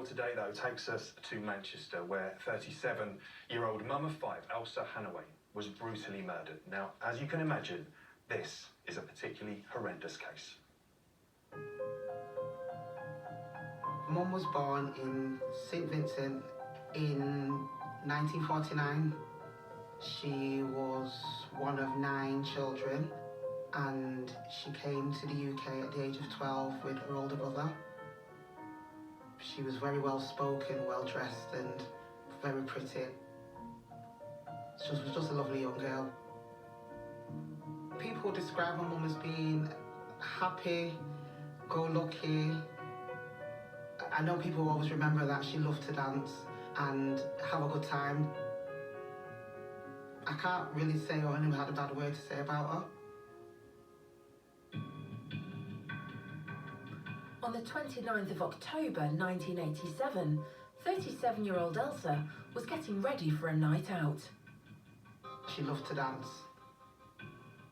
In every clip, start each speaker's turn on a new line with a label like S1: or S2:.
S1: today, though, takes us to Manchester, where 37-year-old mum of five, Elsa Hannaway, was brutally murdered. Now, as you can imagine, this is a particularly horrendous case.
S2: Mum was born in St Vincent in 1949. She was one of 9 children, and she came to the UK at the age of 12 with her older brother. She was very well spoken, well dressed, and very pretty. She was just a lovely young girl. People describe my mum as being happy, go lucky. I know people always remember that she loved to dance and have a good time. I can't really say or anyone had a bad word to say about her.
S3: On the 29th of October 1987, 37-year-old Elsa was getting ready for a night out.
S2: She loved to dance.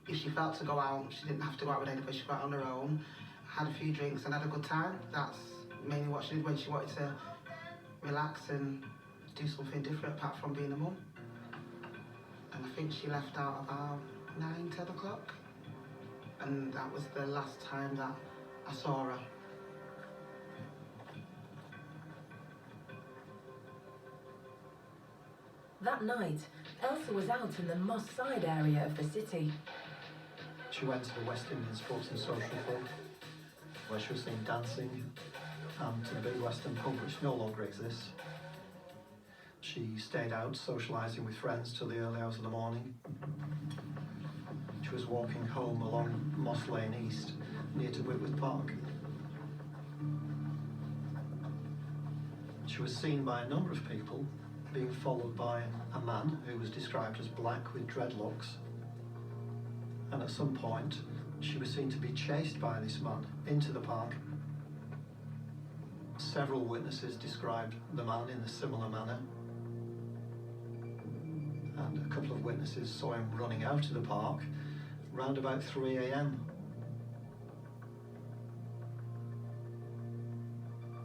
S2: If she felt to go out, she didn't have to go out with anybody. She went on her own, had a few drinks and had a good time. That's mainly what she did when she wanted to relax and do something different apart from being a mum. And I think she left out about 9, 10 o'clock. And that was the last time that I saw her.
S3: That night, Elsa was out in the Moss Side area of the city.
S4: She went to the West Indian Sports and Social Club, where she was seen dancing, and to the big Western pub, which no longer exists. She stayed out, socialising with friends till the early hours of the morning. She was walking home along Moss Lane East, near to Whitworth Park. She was seen by a number of people, being followed by a man who was described as black with dreadlocks. And at some point, she was seen to be chased by this man into the park. Several witnesses described the man in a similar manner. And a couple of witnesses saw him running out of the park round about 3 a.m.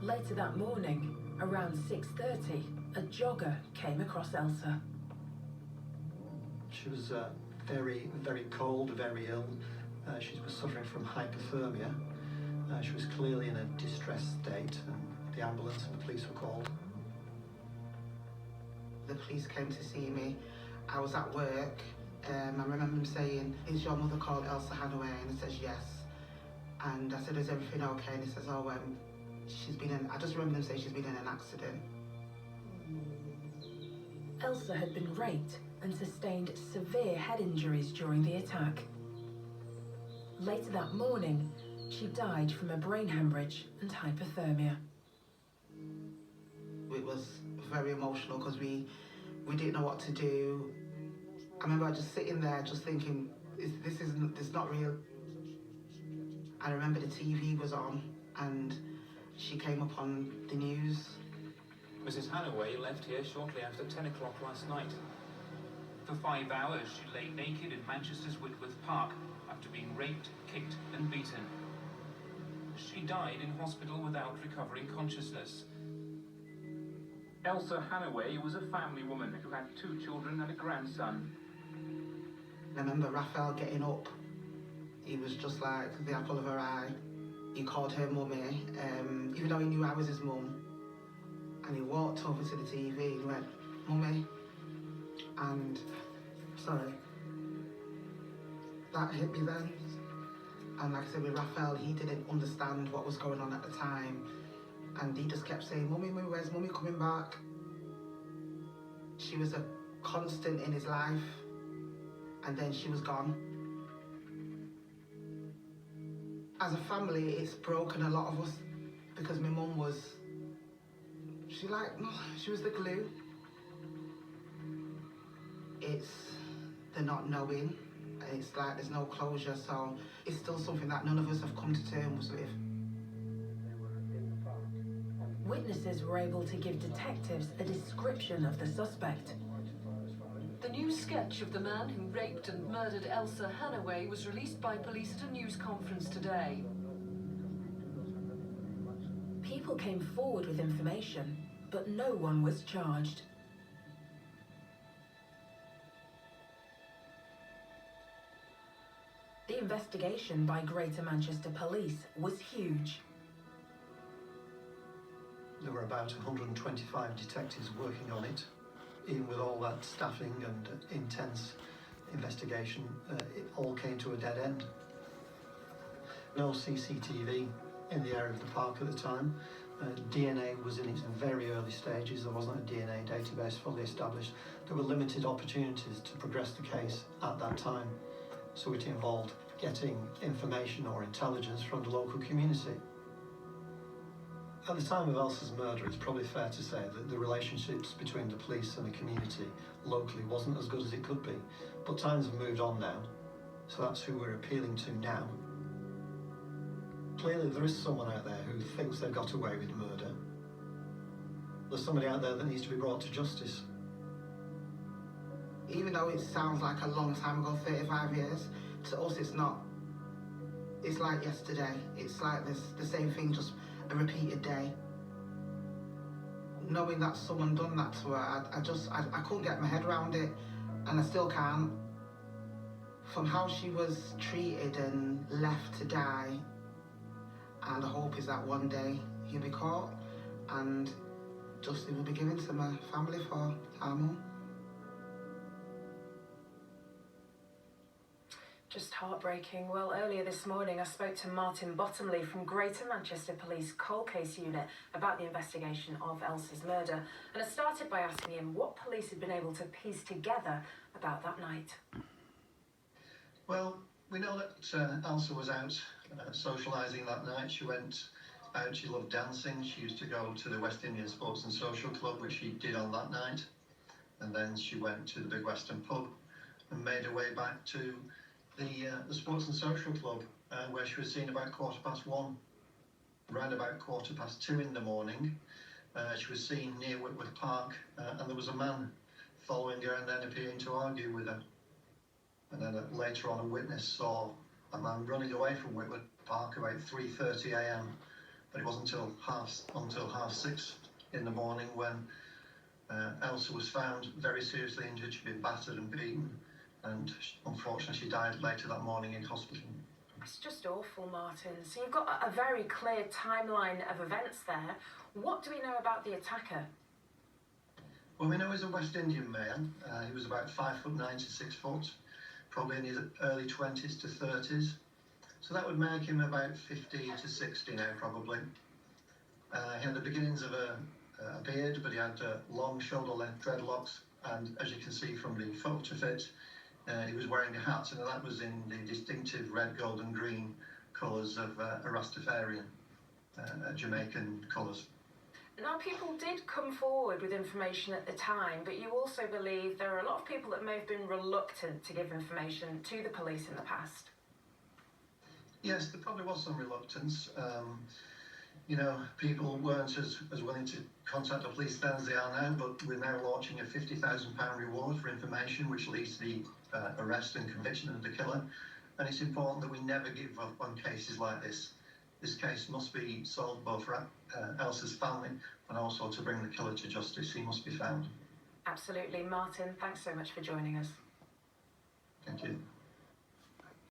S3: Later that morning, around 6:30, a jogger came across Elsa.
S4: She was very, very cold, very ill. She was suffering from hypothermia. She was clearly in a distressed state, and the ambulance and the police were called.
S2: The police came to see me. I was at work. I remember him saying, "Is your mother called Elsa Hannaway?" And I says, "Yes." And I said, "Is everything okay?" And he says, "Oh, she's been in," I just remember them saying she's been in an accident.
S3: Elsa had been raped and sustained severe head injuries during the attack. Later that morning, she died from a brain hemorrhage and hypothermia.
S2: It was very emotional because we didn't know what to do. I remember just sitting there just thinking, this is not real. I remember the TV was on and she came up on the news.
S5: Mrs. Hannaway left here shortly after 10 o'clock last night. For 5 hours, she lay naked in Manchester's Whitworth Park after being raped, kicked and beaten. She died in hospital without recovering consciousness. Elsa Hannaway was a family woman who had 2 children and a grandson.
S2: I remember Raphael getting up. He was just like the apple of her eye. He called her mummy, even though he knew I was his mum. And he walked over to the TV and went, "Mummy." And, sorry, that hit me then. And like I said with Raphael, he didn't understand what was going on at the time. And he just kept saying, "Mummy, Mummy, where's Mummy coming back?" She was a constant in his life. And then she was gone. As a family, it's broken a lot of us because my mum was, she was the glue. It's the not knowing. It's like there's no closure, so it's still something that none of us have come to terms with.
S3: Witnesses were able to give detectives a description of the suspect.
S6: The new sketch of the man who raped and murdered Elsa Hannaway was released by police at a news conference today.
S3: People came forward with information, but no one was charged. The investigation by Greater Manchester Police was huge.
S4: There were about 125 detectives working on it. Even with all that staffing and intense investigation, it all came to a dead end. No CCTV in the area of the park at the time. DNA was in its very early stages. There wasn't a DNA database fully established. There were limited opportunities to progress the case at that time. So it involved getting information or intelligence from the local community. At the time of Elsa's murder, it's probably fair to say that the relationships between the police and the community locally wasn't as good as it could be. But times have moved on now, so that's who we're appealing to now. Clearly there is someone out there who thinks they've got away with murder. There's somebody out there that needs to be brought to justice.
S2: Even though it sounds like a long time ago, 35 years, to us it's not. It's like yesterday. It's like the same thing, just a repeated day. Knowing that someone done that to her, I couldn't get my head around it, and I still can't. From how she was treated and left to die, and the hope is that one day he'll be caught and justice will be given to my family for our mum.
S3: Just heartbreaking. Well, earlier this morning I spoke to Martin Bottomley from Greater Manchester Police Cold Case Unit about the investigation of Elsa's murder, and I started by asking him what police had been able to piece together about that night.
S4: Well, we know that Elsa was out socialising that night. She went out, she loved dancing. She used to go to the West Indian Sports and Social Club, which she did on that night. And then she went to the Big Western pub and made her way back to the Sports and Social Club, where she was seen about 1:15. Around about 2:15 in the morning, she was seen near Whitworth Park, and there was a man following her and then appearing to argue with her. And then later on, a witness saw a man running away from Whitworth Park about 3:30 a.m. But it wasn't until half 6 in the morning when Elsa was found very seriously injured. She'd been battered and beaten, and unfortunately she died later that morning in hospital.
S3: It's just awful, Martin. So you've got a very clear timeline of events there. What do we know about the attacker?
S4: Well, we know he's a West Indian male. He was about 5'9" to 6 foot, probably in his early 20s to 30s. So that would make him about 50 to 60 now, probably. He had the beginnings of a beard, but he had long shoulder-length dreadlocks, and as you can see from the photo of it, he was wearing a hat, and that was in the distinctive red, gold and green colours of a Rastafarian, Jamaican colours.
S3: Now, people did come forward with information at the time, but you also believe there are a lot of people that may have been reluctant to give information to the police in the past.
S4: Yes, there probably was some reluctance. People weren't as willing to contact the police then as they are now, but we're now launching a £50,000 reward for information which leads to the arrest and conviction of the killer. And it's important that we never give up on cases like this. This case must be solved both for Elsa's family and also to bring the killer to justice. He must be found.
S3: Absolutely. Martin, thanks so much for joining us.
S4: Thank you.